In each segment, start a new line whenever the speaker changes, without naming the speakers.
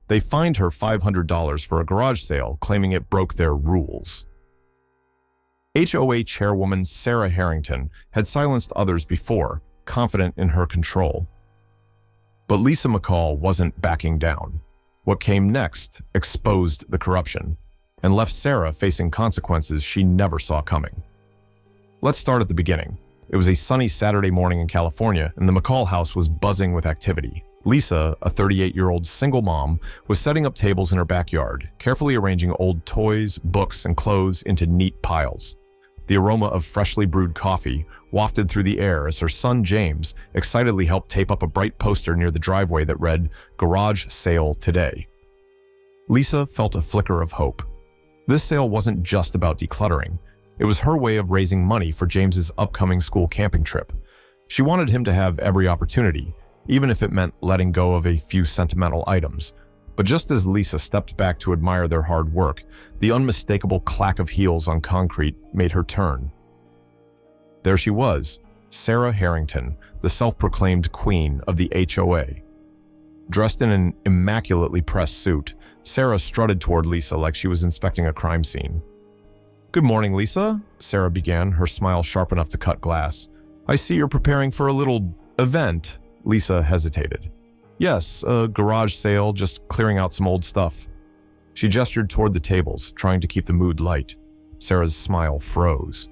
They fined her $500 for a garage sale, claiming it broke their rules. HOA chairwoman Sarah Harrington had silenced others before, confident in her control. But Lisa McCall wasn't backing down. What came next exposed the corruption and left Sarah facing consequences she never saw coming. Let's start at the beginning. It was a sunny Saturday morning in California, and the McCall house was buzzing with activity. Lisa, a 38-year-old single mom, was setting up tables in her backyard, carefully arranging old toys, books, and clothes into neat piles. The aroma of freshly brewed coffee wafted through the air as her son James excitedly helped tape up a bright poster near the driveway that read, "Garage Sale Today." Lisa felt a flicker of hope. This sale wasn't just about decluttering. It was her way of raising money for James's upcoming school camping trip. She wanted him to have every opportunity, even if it meant letting go of a few sentimental items. But just as Lisa stepped back to admire their hard work, the unmistakable clack of heels on concrete made her turn. There she was, Sarah Harrington, the self-proclaimed queen of the HOA. Dressed in an immaculately pressed suit, Sarah strutted toward Lisa like she was inspecting a crime scene. "Good morning, Lisa," Sarah began, her smile sharp enough to cut glass. "I see you're preparing for a little event." Lisa hesitated. "Yes, a garage sale, just clearing out some old stuff." She gestured toward the tables, trying to keep the mood light. Sarah's smile froze.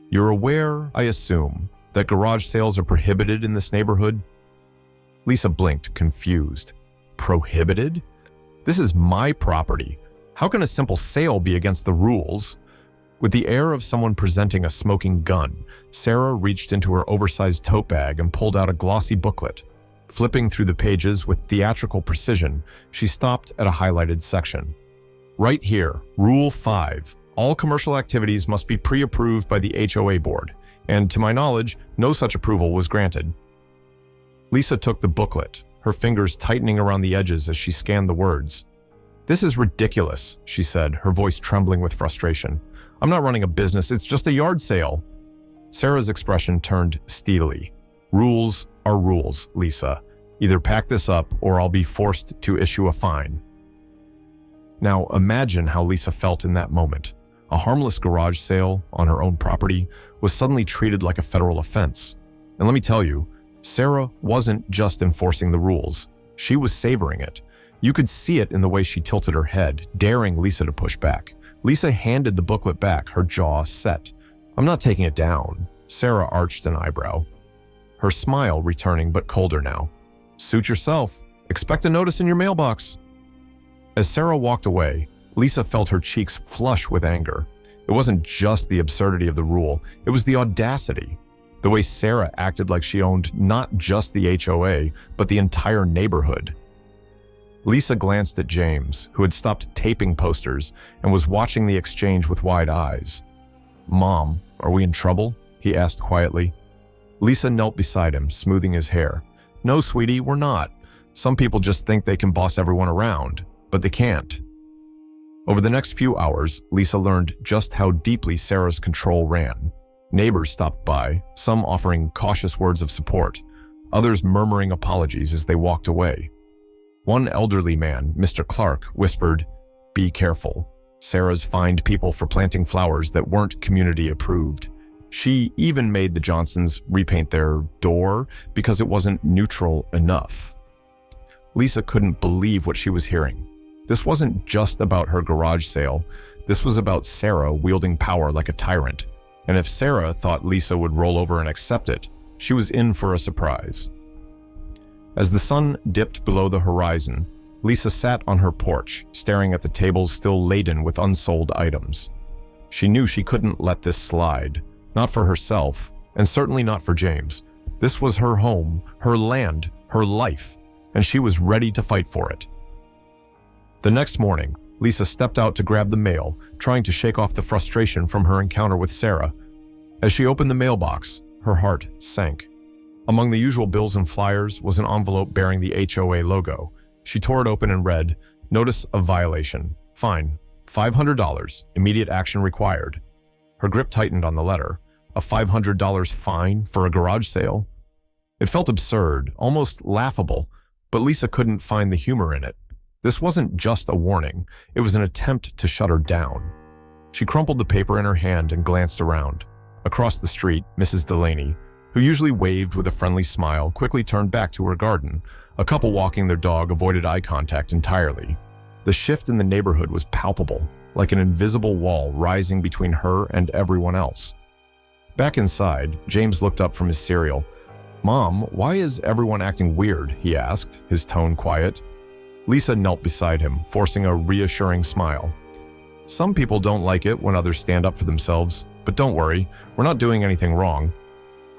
"You're aware, I assume, that garage sales are prohibited in this neighborhood?" Lisa blinked, confused. "Prohibited? This is my property. How can a simple sale be against the rules?" With the air of someone presenting a smoking gun, Sarah reached into her oversized tote bag and pulled out a glossy booklet. Flipping through the pages with theatrical precision, she stopped at a highlighted section. "Right here, Rule 5. All commercial activities must be pre-approved by the HOA board, and to my knowledge, no such approval was granted." Lisa took the booklet, her fingers tightening around the edges as she scanned the words. "This is ridiculous," she said, her voice trembling with frustration. "I'm not running a business, it's just a yard sale." Sarah's expression turned steely. "Rules are rules, Lisa. Either pack this up or I'll be forced to issue a fine." Now imagine how Lisa felt in that moment. A harmless garage sale on her own property was suddenly treated like a federal offense. And let me tell you, Sarah wasn't just enforcing the rules. She was savoring it. You could see it in the way she tilted her head, daring Lisa to push back. Lisa handed the booklet back, her jaw set. "I'm not taking it down." Sarah arched an eyebrow, her smile returning but colder now. "Suit yourself. Expect a notice in your mailbox." As Sarah walked away, Lisa felt her cheeks flush with anger. It wasn't just the absurdity of the rule, it was the audacity. The way Sarah acted like she owned not just the HOA, but the entire neighborhood. Lisa glanced at James, who had stopped taping posters and was watching the exchange with wide eyes. "Mom, are we in trouble?" he asked quietly. Lisa knelt beside him, smoothing his hair. "No, sweetie, we're not. Some people just think they can boss everyone around, but they can't." Over the next few hours, Lisa learned just how deeply Sarah's control ran. Neighbors stopped by, some offering cautious words of support, others murmuring apologies as they walked away. One elderly man, Mr. Clark, whispered, "Be careful. Sarah's fined people for planting flowers that weren't community approved. She even made the Johnsons repaint their door because it wasn't neutral enough." Lisa couldn't believe what she was hearing. This wasn't just about her garage sale. This was about Sarah wielding power like a tyrant. And if Sarah thought Lisa would roll over and accept it, she was in for a surprise. As the sun dipped below the horizon, Lisa sat on her porch, staring at the tables still laden with unsold items. She knew she couldn't let this slide, not for herself, and certainly not for James. This was her home, her land, her life, and she was ready to fight for it. The next morning, Lisa stepped out to grab the mail, trying to shake off the frustration from her encounter with Sarah. As she opened the mailbox, her heart sank. Among the usual bills and flyers was an envelope bearing the HOA logo. She tore it open and read, "Notice of violation. Fine. $500. Immediate action required." Her grip tightened on the letter. A $500 fine for a garage sale? It felt absurd, almost laughable, but Lisa couldn't find the humor in it. This wasn't just a warning, it was an attempt to shut her down. She crumpled the paper in her hand and glanced around. Across the street, Mrs. Delaney, who usually waved with a friendly smile, quickly turned back to her garden. A couple walking their dog avoided eye contact entirely. The shift in the neighborhood was palpable, like an invisible wall rising between her and everyone else. Back inside, James looked up from his cereal. "Mom, why is everyone acting weird?" he asked, his tone quiet. Lisa knelt beside him, forcing a reassuring smile. "Some people don't like it when others stand up for themselves, but don't worry, we're not doing anything wrong."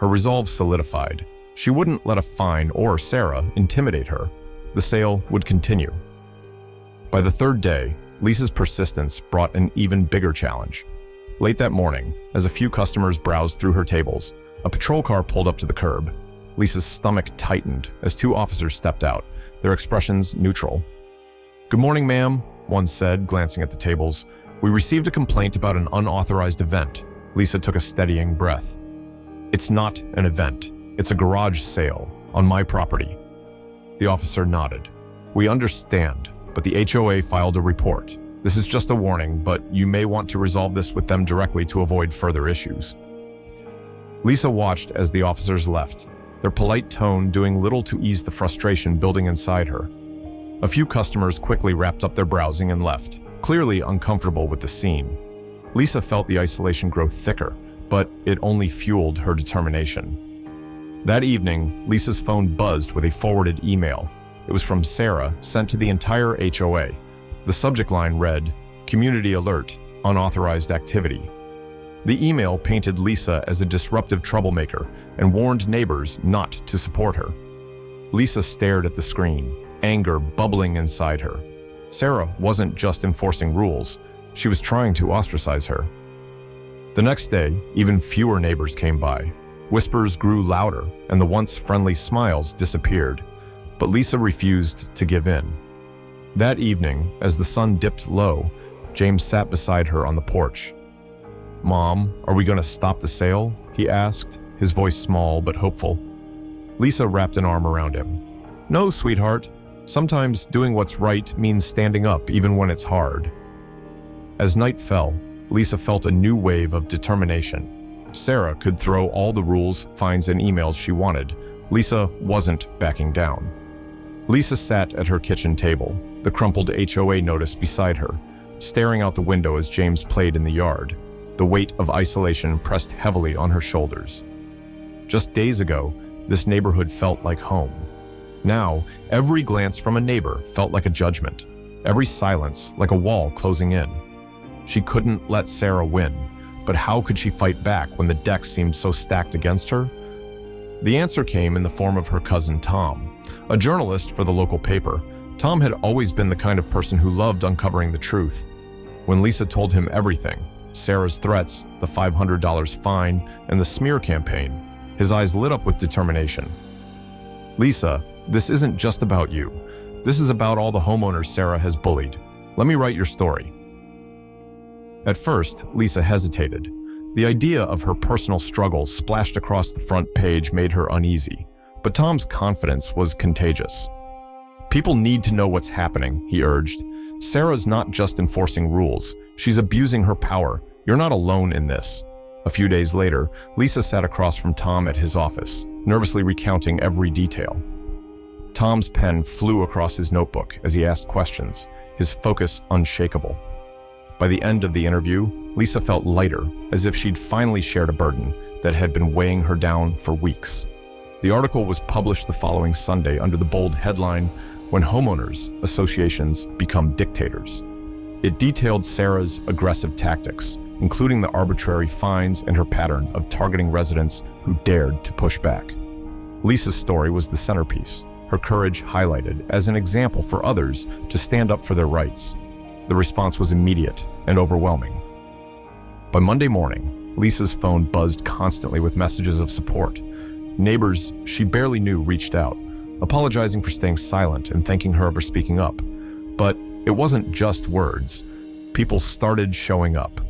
Her resolve solidified. She wouldn't let a fine or Sarah intimidate her. The sale would continue. By the third day, Lisa's persistence brought an even bigger challenge. Late that morning, as a few customers browsed through her tables, a patrol car pulled up to the curb. Lisa's stomach tightened as two officers stepped out, their expressions neutral. "Good morning, ma'am," one said, glancing at the tables. "We received a complaint about an unauthorized event." Lisa took a steadying breath. "It's not an event. It's a garage sale on my property." The officer nodded. "We understand, but the HOA filed a report. This is just a warning, but you may want to resolve this with them directly to avoid further issues." Lisa watched as the officers left, their polite tone doing little to ease the frustration building inside her. A few customers quickly wrapped up their browsing and left, clearly uncomfortable with the scene. Lisa felt the isolation grow thicker, but it only fueled her determination. That evening, Lisa's phone buzzed with a forwarded email. It was from Sarah, sent to the entire HOA. The subject line read, "Community alert, unauthorized activity." The email painted Lisa as a disruptive troublemaker and warned neighbors not to support her. Lisa stared at the screen, anger bubbling inside her. Sarah wasn't just enforcing rules, she was trying to ostracize her. The next day, even fewer neighbors came by. Whispers grew louder, and the once friendly smiles disappeared. But Lisa refused to give in. That evening, as the sun dipped low, James sat beside her on the porch. "Mom, are we going to stop the sale?" he asked, his voice small but hopeful. Lisa wrapped an arm around him. "No, sweetheart. Sometimes doing what's right means standing up even when it's hard." As night fell, Lisa felt a new wave of determination. Sarah could throw all the rules, fines, and emails she wanted. Lisa wasn't backing down. Lisa sat at her kitchen table, the crumpled HOA notice beside her, staring out the window as James played in the yard. The weight of isolation pressed heavily on her shoulders. Just days ago, this neighborhood felt like home. Now, every glance from a neighbor felt like a judgment, every silence like a wall closing in. She couldn't let Sarah win, but how could she fight back when the deck seemed so stacked against her? The answer came in the form of her cousin Tom. A journalist for the local paper, Tom had always been the kind of person who loved uncovering the truth. When Lisa told him everything, Sarah's threats, the $500 fine, and the smear campaign, his eyes lit up with determination. "Lisa, this isn't just about you. This is about all the homeowners Sarah has bullied. Let me write your story." At first, Lisa hesitated. The idea of her personal struggle splashed across the front page made her uneasy, but Tom's confidence was contagious. "People need to know what's happening," he urged. "Sarah's not just enforcing rules. She's abusing her power. You're not alone in this." A few days later, Lisa sat across from Tom at his office, nervously recounting every detail. Tom's pen flew across his notebook as he asked questions, his focus unshakable. By the end of the interview, Lisa felt lighter, as if she'd finally shared a burden that had been weighing her down for weeks. The article was published the following Sunday under the bold headline, "When Homeowners Associations Become Dictators." It detailed Sarah's aggressive tactics, including the arbitrary fines and her pattern of targeting residents who dared to push back. Lisa's story was the centerpiece, her courage highlighted as an example for others to stand up for their rights. The response was immediate and overwhelming. By Monday morning, Lisa's phone buzzed constantly with messages of support. Neighbors she barely knew reached out, apologizing for staying silent and thanking her for speaking up. But it wasn't just words. People started showing up.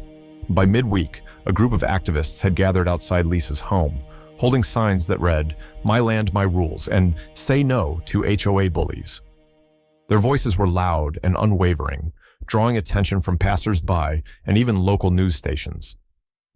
By midweek, a group of activists had gathered outside Lisa's home, holding signs that read, "My land, my rules," and "Say no to HOA bullies." Their voices were loud and unwavering, drawing attention from passers-by and even local news stations.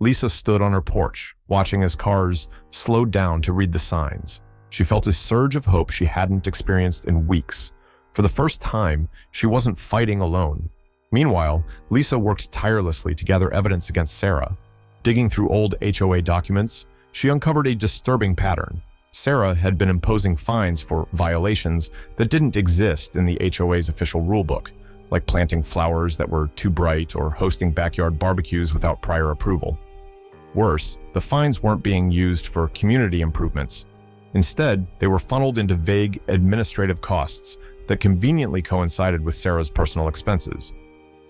Lisa stood on her porch, watching as cars slowed down to read the signs. She felt a surge of hope she hadn't experienced in weeks. For the first time, she wasn't fighting alone. Meanwhile, Lisa worked tirelessly to gather evidence against Sarah. Digging through old HOA documents, she uncovered a disturbing pattern. Sarah had been imposing fines for violations that didn't exist in the HOA's official rulebook, like planting flowers that were too bright or hosting backyard barbecues without prior approval. Worse, the fines weren't being used for community improvements. Instead, they were funneled into vague administrative costs that conveniently coincided with Sarah's personal expenses.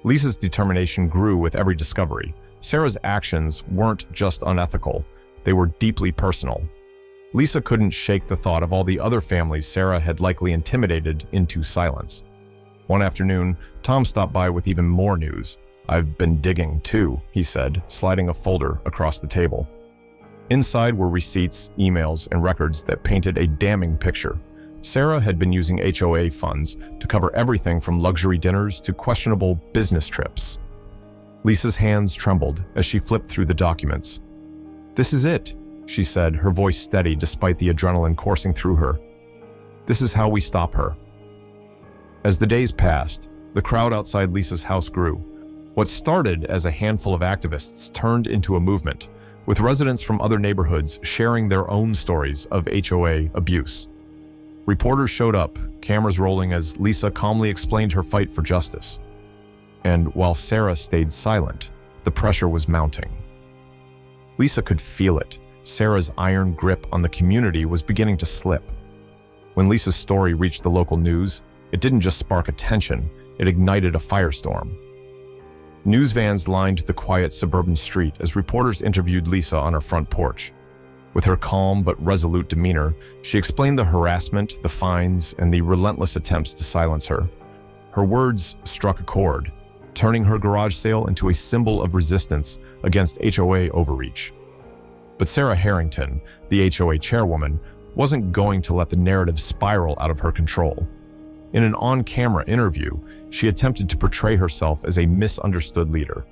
Lisa's determination grew with every discovery. Sarah's actions weren't just unethical, they were deeply personal. Lisa couldn't shake the thought of all the other families Sarah had likely intimidated into silence. One afternoon, Tom stopped by with even more news. "I've been digging too," he said, sliding a folder across the table. Inside were receipts, emails, and records that painted a damning picture. Sarah had been using HOA funds to cover everything from luxury dinners to questionable business trips. Lisa's hands trembled as she flipped through the documents. "This is it," she said, her voice steady despite the adrenaline coursing through her. "This is how we stop her." As the days passed, the crowd outside Lisa's house grew. What started as a handful of activists turned into a movement, with residents from other neighborhoods sharing their own stories of HOA abuse. Reporters showed up, cameras rolling as Lisa calmly explained her fight for justice. And while Sarah stayed silent, the pressure was mounting. Lisa could feel it. Sarah's iron grip on the community was beginning to slip. When Lisa's story reached the local news, it didn't just spark attention, it ignited a firestorm. News vans lined the quiet suburban street as reporters interviewed Lisa on her front porch. With her calm but resolute demeanor, she explained the harassment, the fines, and the relentless attempts to silence her. Her words struck a chord, turning her garage sale into a symbol of resistance against HOA overreach. But Sarah Harrington, the HOA chairwoman, wasn't going to let the narrative spiral out of her control. In an on-camera interview, she attempted to portray herself as a misunderstood leader.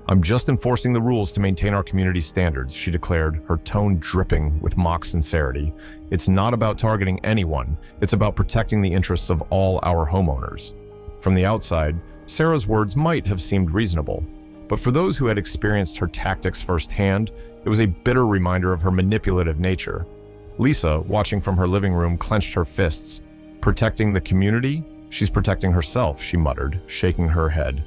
"I'm just enforcing the rules to maintain our community's standards," she declared, her tone dripping with mock sincerity. "It's not about targeting anyone, it's about protecting the interests of all our homeowners." From the outside, Sarah's words might have seemed reasonable, but for those who had experienced her tactics firsthand, it was a bitter reminder of her manipulative nature. Lisa, watching from her living room, clenched her fists. "Protecting the community? She's protecting herself," she muttered, shaking her head.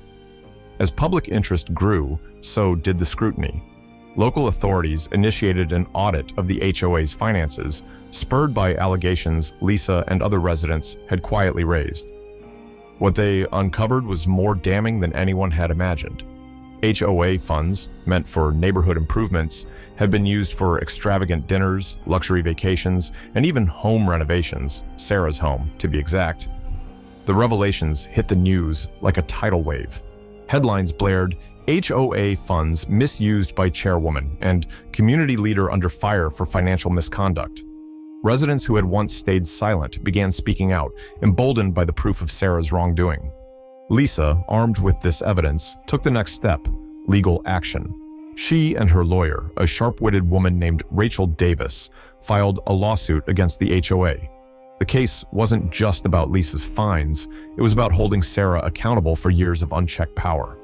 As public interest grew, so did the scrutiny. Local authorities initiated an audit of the HOA's finances, spurred by allegations Lisa and other residents had quietly raised. What they uncovered was more damning than anyone had imagined. HOA funds, meant for neighborhood improvements, had been used for extravagant dinners, luxury vacations, and even home renovations, Sarah's home, to be exact. The revelations hit the news like a tidal wave. Headlines blared, "HOA funds misused by chairwoman," and "community leader under fire for financial misconduct." Residents who had once stayed silent began speaking out, emboldened by the proof of Sarah's wrongdoing. Lisa, armed with this evidence, took the next step: legal action. She and her lawyer, a sharp-witted woman named Rachel Davis, filed a lawsuit against the HOA. The case wasn't just about Lisa's fines, it was about holding Sarah accountable for years of unchecked power.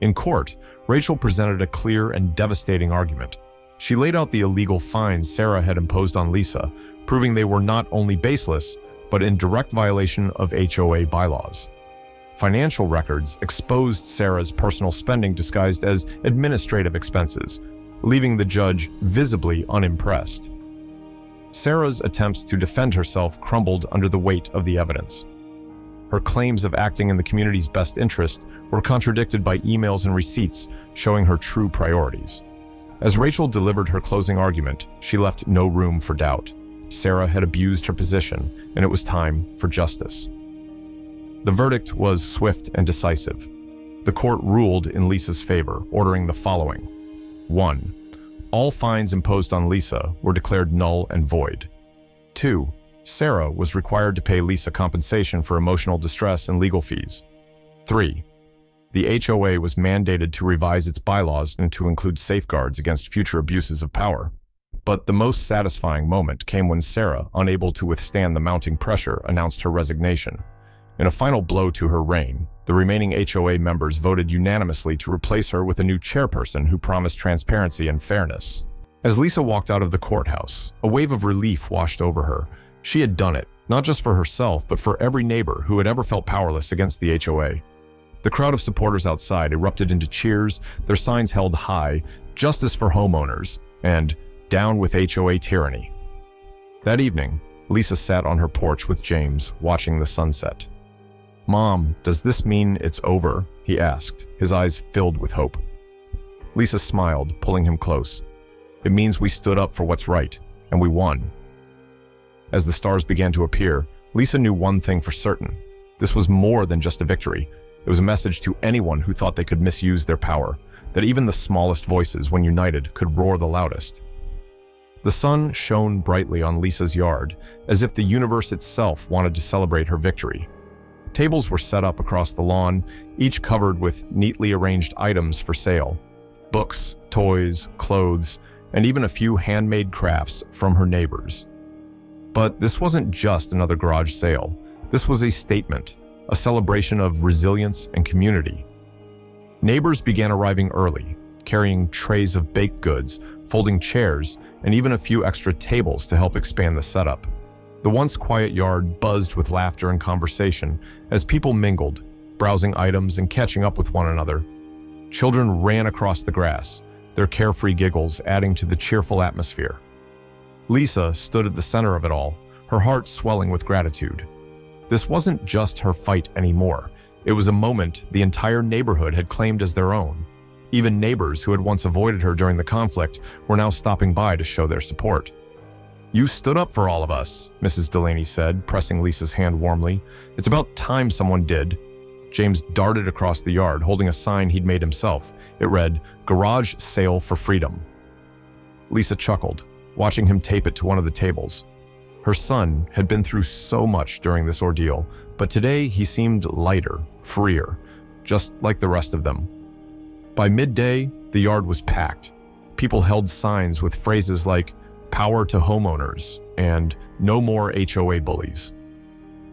In court, Rachel presented a clear and devastating argument. She laid out the illegal fines Sarah had imposed on Lisa, proving they were not only baseless, but in direct violation of HOA bylaws. Financial records exposed Sarah's personal spending disguised as administrative expenses, leaving the judge visibly unimpressed. Sarah's attempts to defend herself crumbled under the weight of the evidence. Her claims of acting in the community's best interest were contradicted by emails and receipts showing her true priorities. As Rachel delivered her closing argument, she left no room for doubt. Sarah had abused her position, and it was time for justice. The verdict was swift and decisive. The court ruled in Lisa's favor, ordering the following. 1. All fines imposed on Lisa were declared null and void. 2. Sarah was required to pay Lisa compensation for emotional distress and legal fees. 3. The HOA was mandated to revise its bylaws and to include safeguards against future abuses of power. But the most satisfying moment came when Sarah, unable to withstand the mounting pressure, announced her resignation. In a final blow to her reign, the remaining HOA members voted unanimously to replace her with a new chairperson who promised transparency and fairness. As Lisa walked out of the courthouse, a wave of relief washed over her. She had done it, not just for herself, but for every neighbor who had ever felt powerless against the HOA. The crowd of supporters outside erupted into cheers, their signs held high, "Justice for homeowners," and "Down with HOA tyranny." That evening, Lisa sat on her porch with James, watching the sunset. "Mom, does this mean it's over?" he asked, his eyes filled with hope. Lisa smiled, pulling him close. "It means we stood up for what's right, and we won." As the stars began to appear, Lisa knew one thing for certain. This was more than just a victory. It was a message to anyone who thought they could misuse their power, that even the smallest voices, when united, could roar the loudest. The sun shone brightly on Lisa's yard, as if the universe itself wanted to celebrate her victory. Tables were set up across the lawn, each covered with neatly arranged items for sale: books, toys, clothes, and even a few handmade crafts from her neighbors. But this wasn't just another garage sale. This was a statement, a celebration of resilience and community. Neighbors began arriving early, carrying trays of baked goods, folding chairs, and even a few extra tables to help expand the setup. The once quiet yard buzzed with laughter and conversation as people mingled, browsing items and catching up with one another. Children ran across the grass, their carefree giggles adding to the cheerful atmosphere. Lisa stood at the center of it all, her heart swelling with gratitude. This wasn't just her fight anymore. It was a moment the entire neighborhood had claimed as their own. Even neighbors who had once avoided her during the conflict were now stopping by to show their support. "You stood up for all of us," Mrs. Delaney said, pressing Lisa's hand warmly. "It's about time someone did." James darted across the yard, holding a sign he'd made himself. It read, "Garage Sale for Freedom." Lisa chuckled, watching him tape it to one of the tables. Her son had been through so much during this ordeal, but today he seemed lighter, freer, just like the rest of them. By midday, the yard was packed. People held signs with phrases like "Power to homeowners" and "No more HOA bullies."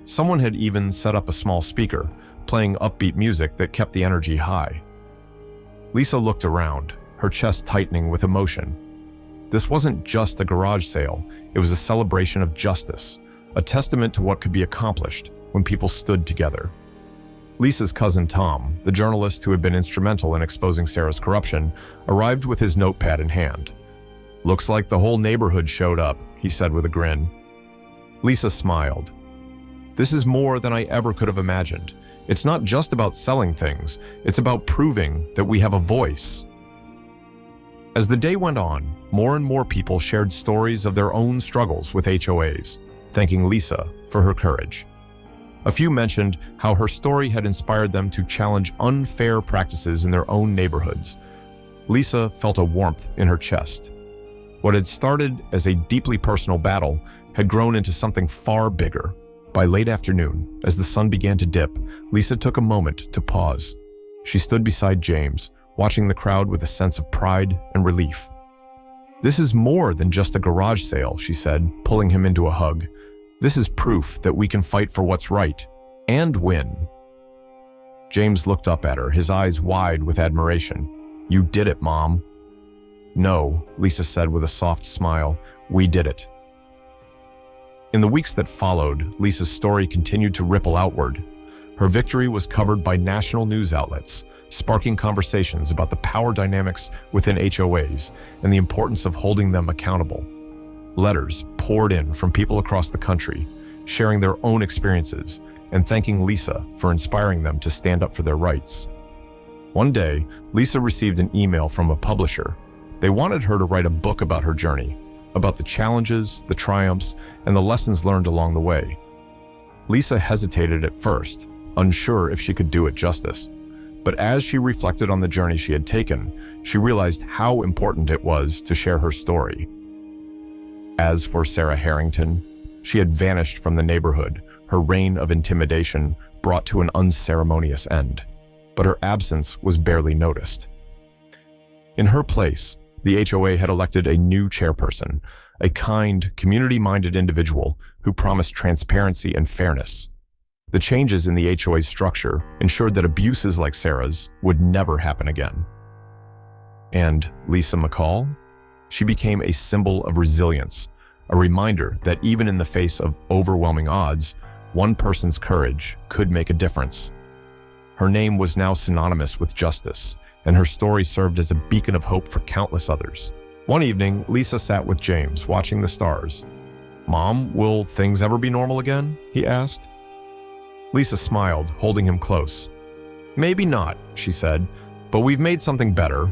Someone had even set up a small speaker, playing upbeat music that kept the energy high. Lisa looked around, her chest tightening with emotion. This wasn't just a garage sale, it was a celebration of justice, a testament to what could be accomplished when people stood together. Lisa's cousin Tom, the journalist who had been instrumental in exposing Sarah's corruption, arrived with his notepad in hand. "Looks like the whole neighborhood showed up," he said with a grin. Lisa smiled. "This is more than I ever could have imagined. It's not just about selling things, it's about proving that we have a voice." As the day went on, more and more people shared stories of their own struggles with HOAs, thanking Lisa for her courage. A few mentioned how her story had inspired them to challenge unfair practices in their own neighborhoods. Lisa felt a warmth in her chest. What had started as a deeply personal battle had grown into something far bigger. By late afternoon, as the sun began to dip, Lisa took a moment to pause. She stood beside James, watching the crowd with a sense of pride and relief. "This is more than just a garage sale," she said, pulling him into a hug. "This is proof that we can fight for what's right and win." James looked up at her, his eyes wide with admiration. "You did it, Mom." "No," Lisa said with a soft smile, "we did it." In the weeks that followed, Lisa's story continued to ripple outward. Her victory was covered by national news outlets, sparking conversations about the power dynamics within HOAs and the importance of holding them accountable. Letters poured in from people across the country, sharing their own experiences and thanking Lisa for inspiring them to stand up for their rights. One day, Lisa received an email from a publisher. They wanted her to write a book about her journey, about the challenges, the triumphs, and the lessons learned along the way. Lisa hesitated at first, unsure if she could do it justice. But as she reflected on the journey she had taken, she realized how important it was to share her story. As for Sarah Harrington, She had vanished from the neighborhood, her reign of intimidation brought to an unceremonious end. But her absence was barely noticed. In her place, the HOA had elected a new chairperson, a kind, community-minded individual who promised transparency and fairness. The changes in the HOA's structure ensured that abuses like Sarah's would never happen again. And Lisa McCall? She became a symbol of resilience, a reminder that even in the face of overwhelming odds, one person's courage could make a difference. Her name was now synonymous with justice, and her story served as a beacon of hope for countless others. One evening, Lisa sat with James, watching the stars. "Mom, will things ever be normal again?" he asked. Lisa smiled, holding him close. "Maybe not," she said, "but we've made something better.